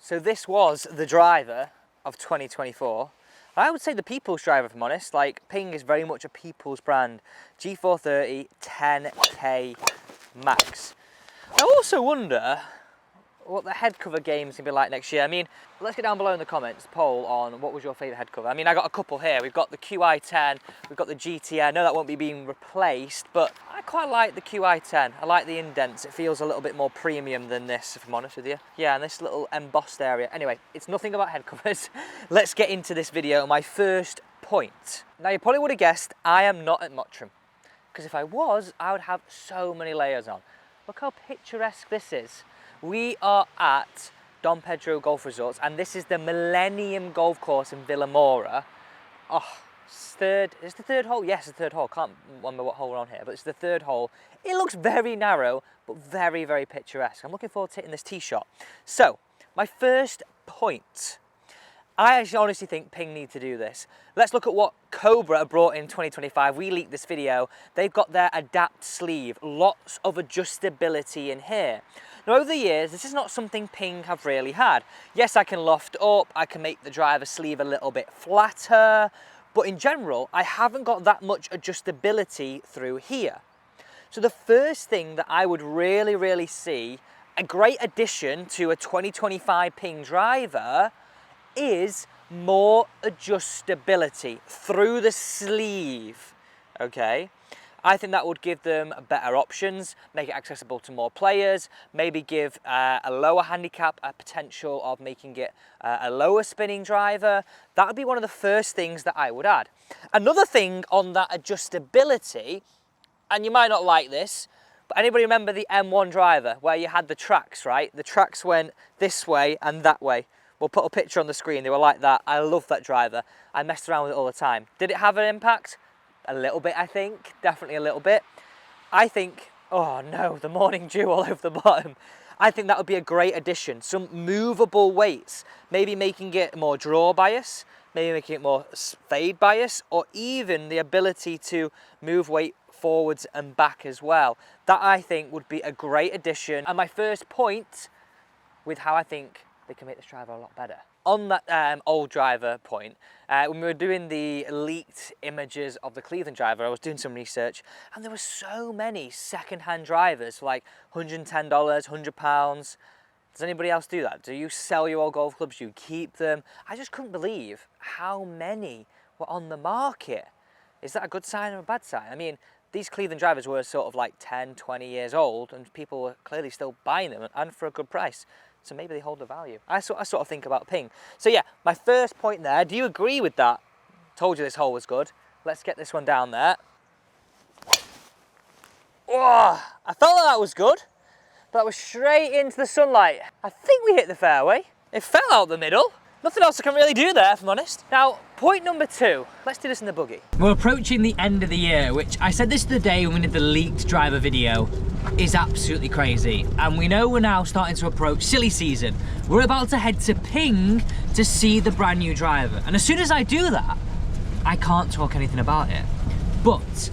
So this was the driver of 2024. I would say the people's driver, if I'm honest. Like, Ping is very much a people's brand. G430 10K max. I also wonder what the head cover game's gonna be like next year. I mean, let's get down below in the comments, poll on what was your favourite head cover. I mean, I got a couple here. We've got the QI10, we've got the GTN. I know that won't be being replaced, but I quite like the QI10. I like the indents. It feels a little bit more premium than this, if I'm honest with you. Yeah, and this little embossed area. Anyway, it's nothing about head covers. Let's get into this video. My first point. Now, you probably would have guessed I am not at Mottram, because if I was, I would have so many layers on. Look how picturesque this is. We are at Dom Pedro Golf Resorts, and this is the Millennium Golf Course in Villamora. Oh, is the third hole? Yes, the third hole. Can't remember what hole we're on here, but it's the third hole. It looks very narrow, but very, very picturesque. I'm looking forward to hitting this tee shot. So, my first point. I actually honestly think Ping need to do this. Let's look at what Cobra brought in 2025. We leaked this video. They've got their Adapt sleeve. Lots of adjustability in here. Now, over the years, this is not something Ping have really had. Yes, I can loft up, I can make the driver sleeve a little bit flatter, but in general, I haven't got that much adjustability through here. So the first thing that I would really see, a great addition to a 2025 Ping driver, is more adjustability through the sleeve, okay? I think that would give them better options, make it accessible to more players, maybe give a lower handicap a potential of making it a lower spinning driver. That would be one of the first things that I would add. Another thing on that adjustability, and you might not like this, but anybody remember the M1 driver where you had the tracks, right? The tracks went this way and that way. We'll put a picture on the screen. They were like that. I love that driver. I messed around with it all the time. Did it have an impact? A little bit, I think. Definitely a little bit. I think, oh no, the morning dew all over the bottom. I think that would be a great addition. Some movable weights. Maybe making it more draw bias. Maybe making it more fade bias. Or even the ability to move weight forwards and back as well. That, I think, would be a great addition. And my first point with how I think they can make this driver a lot better. On that old driver point, when we were doing the leaked images of the Cleveland driver, I was doing some research, and there were so many second-hand drivers for like $110, £100. Does anybody else do that? Do you sell your old golf clubs? Do you keep them? I just couldn't believe how many were on the market. Is that a good sign or a bad sign? I mean, these Cleveland drivers were sort of like 10, 20 years old, and people were clearly still buying them, and for a good price. So maybe they hold the value. I sort of think about Ping. So yeah, my first point there, do you agree with that? Told you this hole was good. Let's get this one down there. Oh, I felt like that was good, but that was straight into the sunlight. I think we hit the fairway. It fell out the middle. Nothing else I can really do there, if I'm honest. Now, point number 2. Let's do this in the buggy. We're approaching the end of the year, which I said this the day when we did the leaked driver video, is absolutely crazy. And we know we're now starting to approach silly season. We're about to head to Ping to see the brand new driver. And as soon as I do that, I can't talk anything about it. But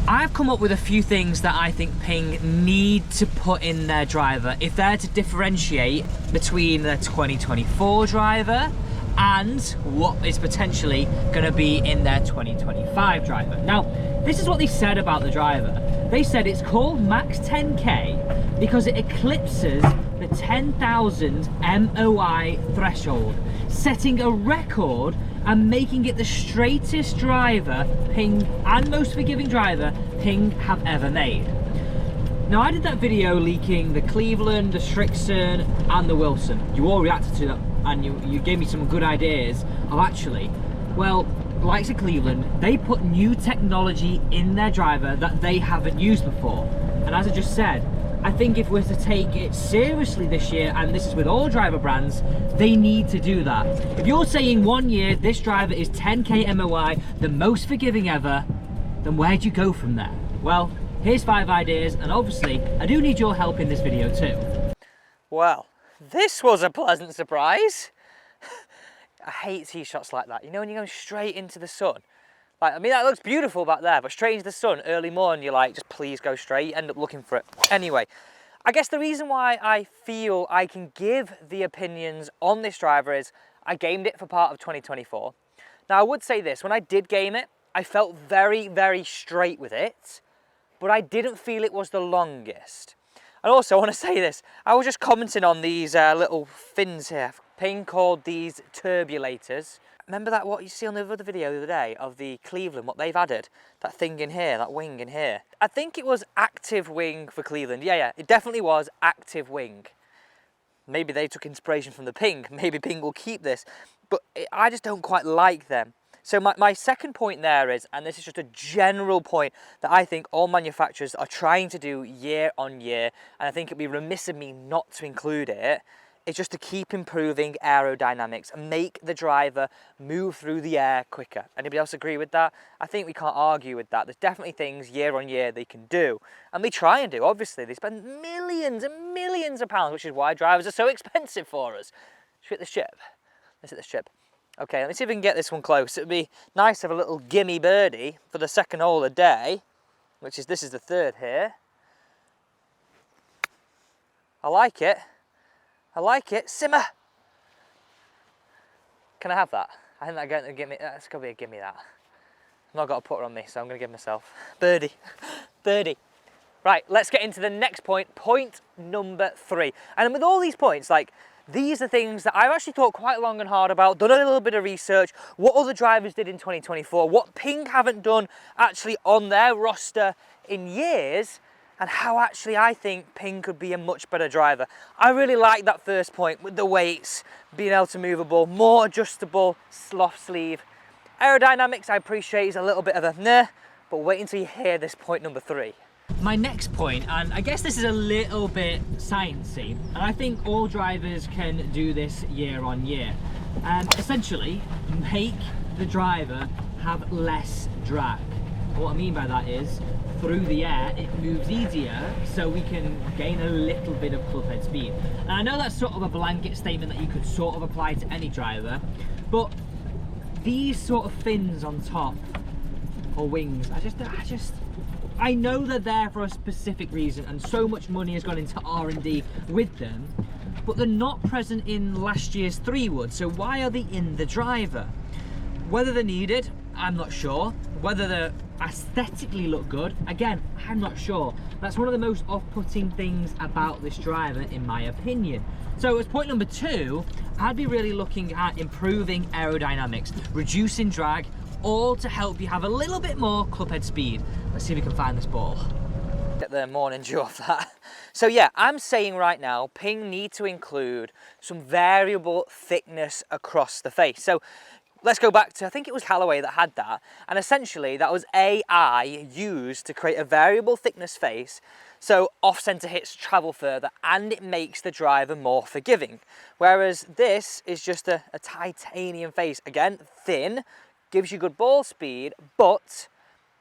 I've come up with a few things that I think Ping need to put in their driver if they're to differentiate between the 2024 driver and what is potentially going to be in their 2025 driver. Now, this is what they said about the driver. They said it's called Max 10K because it eclipses the 10,000 MOI threshold, setting a record and making it the straightest driver Ping and most forgiving driver Ping have ever made. Now, I did that video leaking the Cleveland, the Strixon and the Wilson. You all reacted to that and you gave me some good ideas of actually, well, likes of Cleveland, they put new technology in their driver that they haven't used before. And as I just said, I think if we're to take it seriously this year, and this is with all driver brands, they need to do that. If you're saying 1 year, this driver is 10K MOI, the most forgiving ever, then where do you go from there? Well, here's 5 ideas, and obviously, I do need your help in this video too. Well, this was a pleasant surprise. I hate tee shots like that. You know, when you go straight into the sun. Like, I mean, that looks beautiful back there, but straight into the sun, early morning, you're like, just please go straight. You end up looking for it. Anyway, I guess the reason why I feel I can give the opinions on this driver is I gamed it for part of 2024. Now I would say this, when I did game it, I felt very, very straight with it, but I didn't feel it was the longest. And also I want to say this, I was just commenting on these little fins here. Ping called these turbulators. Remember that what you see on the other video the other day of the Cleveland, what they've added? That thing in here, that wing in here. I think it was active wing for Cleveland. Yeah, it definitely was active wing. Maybe they took inspiration from the Ping. Maybe Ping will keep this. But I just don't quite like them. So my second point there is, and this is just a general point that I think all manufacturers are trying to do year on year, and I think it'd be remiss of me not to include it, is just to keep improving aerodynamics and make the driver move through the air quicker. Anybody else agree with that? I think we can't argue with that. There's definitely things year on year they can do. And they try and do, obviously. They spend millions and millions of pounds, which is why drivers are so expensive for us. Should we hit the strip? Let's hit the strip. Okay, let me see if we can get this one close. It would be nice to have a little gimme birdie for the second hole of the day, which is, this is the third here. I like it. I like it. Simmer. Can I have that? I think that's going to be a gimme that. I've not got a putter on me, so I'm going to give myself. Birdie. Birdie. Right, let's get into the next point. Point number 3. And with all these points, like, these are things that I've actually thought quite long and hard about, done a little bit of research, what other drivers did in 2024, what Ping haven't done actually on their roster in years, and how actually I think Ping could be a much better driver. I really like that first point with the weights, being able to move a ball, more adjustable sloth sleeve. Aerodynamics I appreciate is a little bit of a nah, but wait until you hear this point number 3. My next point, and I guess this is a little bit sciencey, and I think all drivers can do this year on year. Essentially, make the driver have less drag. What I mean by that is, through the air, it moves easier, so we can gain a little bit of club head speed. And I know that's sort of a blanket statement that you could sort of apply to any driver, but these sort of fins on top, or wings, I know they're there for a specific reason, and so much money has gone into R&D with them, but they're not present in last year's 3-wood, so why are they in the driver? Whether they're needed, I'm not sure. Whether they aesthetically look good, again, I'm not sure. That's one of the most off-putting things about this driver, in my opinion. So as point number 2, I'd be really looking at improving aerodynamics, reducing drag, all to help you have a little bit more club head speed. Let's see if we can find this ball. Get the morning dew off that. So yeah, I'm saying right now, Ping need to include some variable thickness across the face. So let's go back to, I think it was Callaway that had that, and essentially that was AI used to create a variable thickness face, so off-center hits travel further and it makes the driver more forgiving. Whereas this is just a titanium face, again, thin, gives you good ball speed, but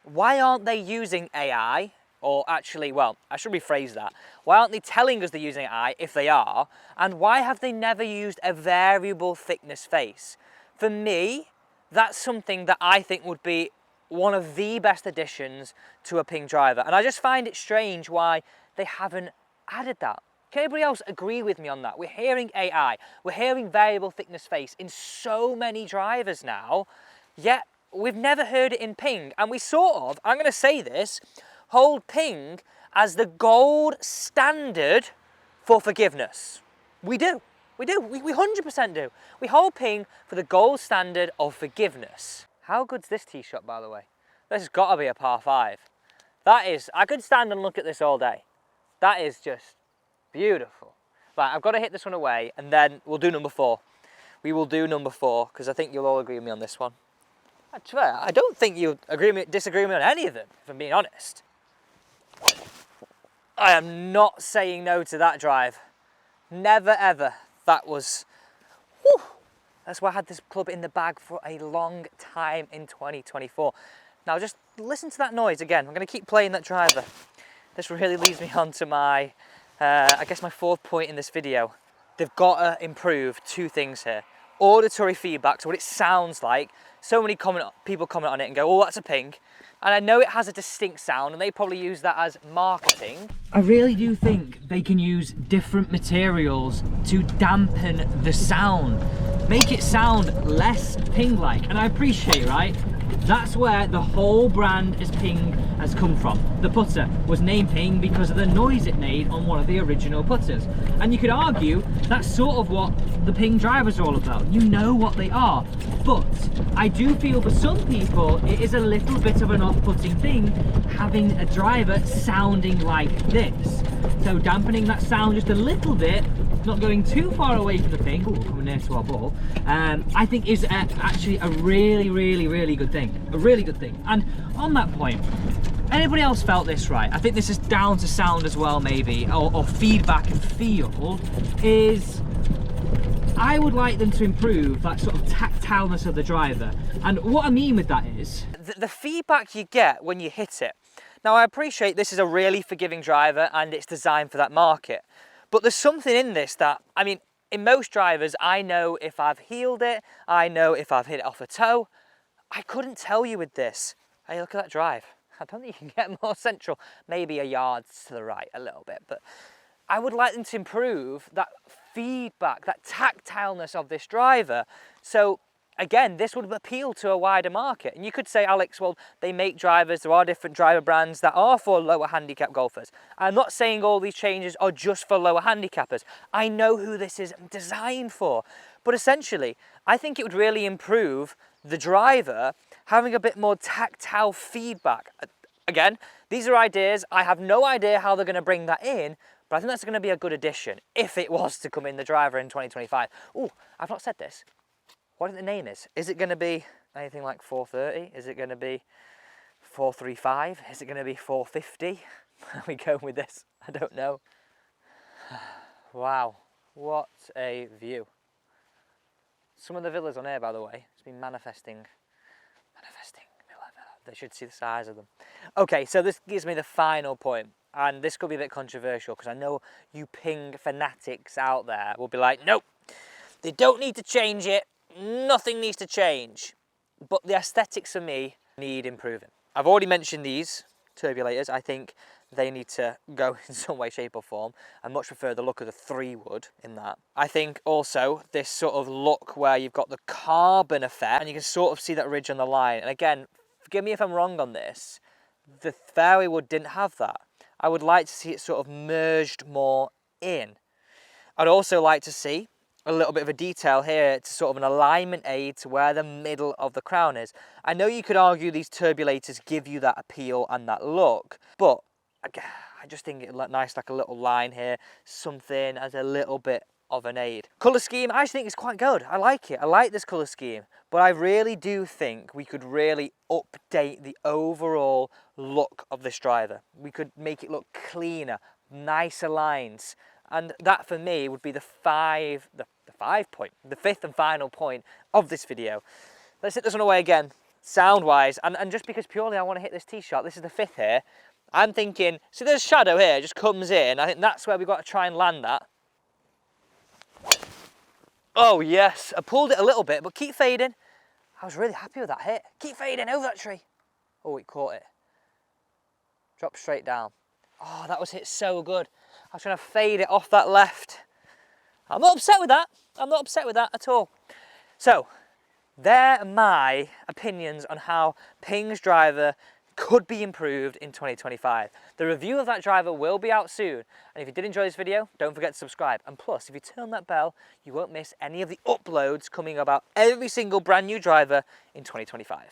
why aren't they using AI? Or actually, well, I should rephrase that. Why aren't they telling us they're using AI if they are? And why have they never used a variable thickness face? For me, that's something that I think would be one of the best additions to a Ping driver. And I just find it strange why they haven't added that. Can anybody else agree with me on that? We're hearing AI, we're hearing variable thickness face in so many drivers now, yet we've never heard it in Ping. And we sort of, I'm gonna say this, hold Ping as the gold standard for forgiveness. We do. We 100% do. We hold Ping for the gold standard of forgiveness. How good's this tee shot, by the way? This has got to be a par 5. That is, I could stand and look at this all day. That is just beautiful. Right, I've got to hit this one away, and then we'll do number 4. We will do number 4, because I think you'll all agree with me on this one. I don't think you disagree with me on any of them, if I'm being honest. I am not saying no to that drive. Never ever. That was, whew, that's why I had this club in the bag for a long time in 2024. Now just listen to that noise again. I'm going to keep playing that driver. This really leads me on to my, I guess my 4th point in this video. They've got to improve 2 things here. auditory feedback, so what it sounds like. So many people comment on it and go, oh, that's a Ping. And I know it has a distinct sound, and they probably use that as marketing. I really do think they can use different materials to dampen the sound, make it sound less Ping-like. And I appreciate, right? That's where the whole brand as Ping has come from. The putter was named Ping because of the noise it made on one of the original putters. And you could argue that's sort of what the Ping drivers are all about. You know what they are. But I do feel for some people it is a little bit of an off-putting thing having a driver sounding like this. So dampening that sound just a little bit, not going too far away from the Ping, ooh, coming near to our ball, I think is actually a really good thing. A really good thing. And on that point, anybody else felt this right? I think this is down to sound as well, maybe, or feedback and feel, is I would like them to improve that sort of tactileness of the driver. And what I mean with that is the feedback you get when you hit it. Now, I appreciate this is a really forgiving driver and it's designed for that market. But there's something in this that, I mean, in most drivers, I know if I've heeled it, I know if I've hit it off a toe. I couldn't tell you with this. Hey, look at that drive. I don't think you can get more central. Maybe a yard to the right a little bit, but I would like them to improve that feedback, that tactileness of this driver. So again, this would appeal to a wider market. And you could say, Alex, well, they make drivers, there are different driver brands that are for lower handicap golfers. I'm not saying all these changes are just for lower handicappers. I know who this is designed for. But essentially, I think it would really improve the driver having a bit more tactile feedback. Again, these are ideas. I have no idea how they're going to bring that in, but I think that's going to be a good addition if it was to come in the driver in 2025. Oh, I've not said this. What do you think the name is? Is it going to be anything like 430? Is it going to be 435? Is it going to be 450? Where are we going with this? I don't know. Wow, what a view. Some of the villas on here, by the way, it's been manifesting. They should see the size of them. Okay, so this gives me the final point, and this could be a bit controversial because I know you Ping fanatics out there will be like, nope, they don't need to change it. Nothing needs to change. But the aesthetics for me need improving. I've already mentioned these turbulators. I think they need to go in some way, shape or form. I much prefer the look of the 3-wood in that. I think also this sort of look where you've got the carbon effect and you can sort of see that ridge on the line. And again, forgive me if I'm wrong on this, the fairway wood didn't have that. I would like to see it sort of merged more in. I'd also like to see a little bit of a detail here to sort of an alignment aid to where the middle of the crown is. I know you could argue these turbulators give you that appeal and that look, but I just think it look nice, like a little line here, something as a little bit of an aid. Colour scheme, I actually think it's quite good. I like it. I like this colour scheme. But I really do think we could really update the overall look of this driver. We could make it look cleaner, nicer lines. And that for me would be the fifth and final point of this video. Let's hit this one away again, sound-wise. And just because purely I want to hit this tee shot, this is the 5th here. I'm thinking, see there's a shadow here, it just comes in. I think that's where we've got to try and land that. Oh yes, I pulled it a little bit, but keep fading. I was really happy with that hit. Keep fading over that tree. Oh, it caught it. Drop straight down. Oh, that was hit so good. I was trying to fade it off that left. I'm not upset with that. I'm not upset with that at all. So, there are my opinions on how Ping's driver could be improved in 2025. The review of that driver will be out soon. And if you did enjoy this video, don't forget to subscribe. And plus, if you turn that bell, you won't miss any of the uploads coming about every single brand new driver in 2025.